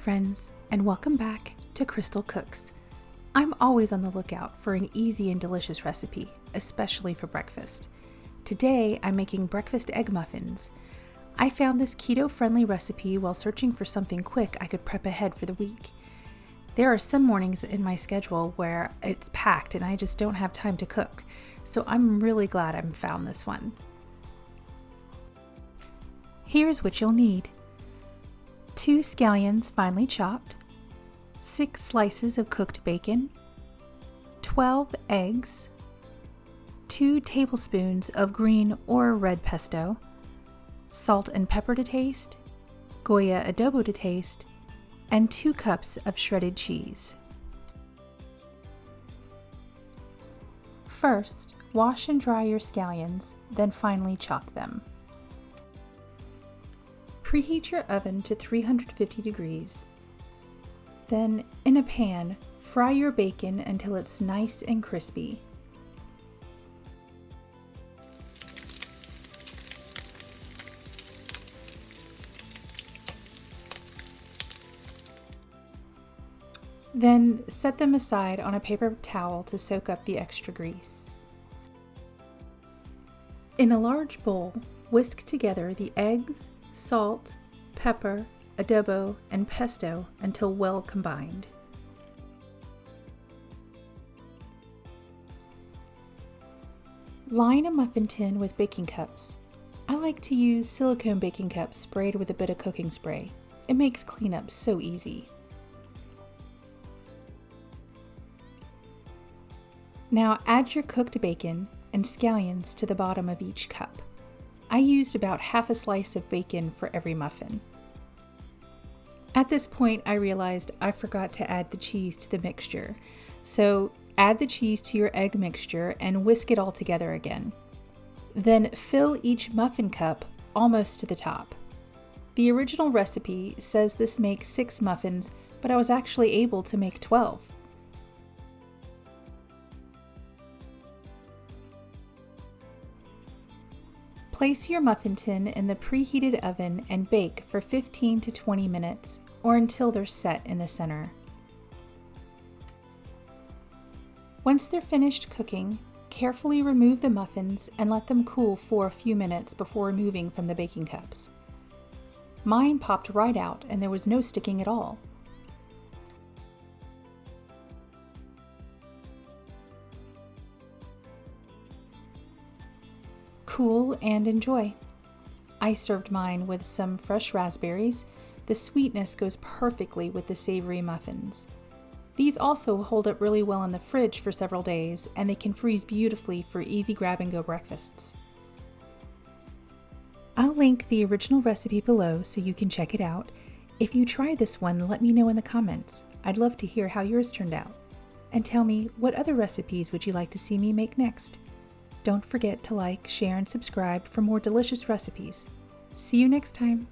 friends, and welcome back to CrystalCooks. I'm always on the lookout for an easy and delicious recipe, especially for breakfast. Today, I'm making breakfast egg muffins. I found this keto-friendly recipe while searching for something quick I could prep ahead for the week. There are some mornings in my schedule where it's packed and I just don't have time to cook, so I'm really glad I found this one. Here's what you'll need. 2 scallions finely chopped, 6 slices of cooked bacon, 12 eggs, 2 tablespoons of green or red pesto, salt and pepper to taste, Goya Adobo to taste, and 2 cups of shredded cheese. First, wash and dry your scallions, then finely chop them. Preheat your oven to 350 degrees. Then, in a pan, fry your bacon until it's nice and crispy. Then, set them aside on a paper towel to soak up the extra grease. In a large bowl, whisk together the eggs, salt, pepper, adobo, and pesto until well combined. Line a muffin tin with baking cups. I like to use silicone baking cups sprayed with a bit of cooking spray. It makes cleanup so easy. Now add your cooked bacon and scallions to the bottom of each cup. I used about half a slice of bacon for every muffin. At this point, I realized I forgot to add the cheese to the mixture. So add the cheese to your egg mixture and whisk it all together again. Then fill each muffin cup almost to the top. The original recipe says this makes 6 muffins, but I was actually able to make 12. Place your muffin tin in the preheated oven and bake for 15 to 20 minutes or until they're set in the center. Once they're finished cooking, carefully remove the muffins and let them cool for a few minutes before removing from the baking cups. Mine popped right out and there was no sticking at all. Cool and enjoy. I served mine with some fresh raspberries. The sweetness goes perfectly with the savory muffins. These also hold up really well in the fridge for several days, and they can freeze beautifully for easy grab-and-go breakfasts. I'll link the original recipe below so you can check it out. If you try this one, let me know in the comments. I'd love to hear how yours turned out. And tell me, what other recipes would you like to see me make next? Don't forget to like, share, and subscribe for more delicious recipes. See you next time.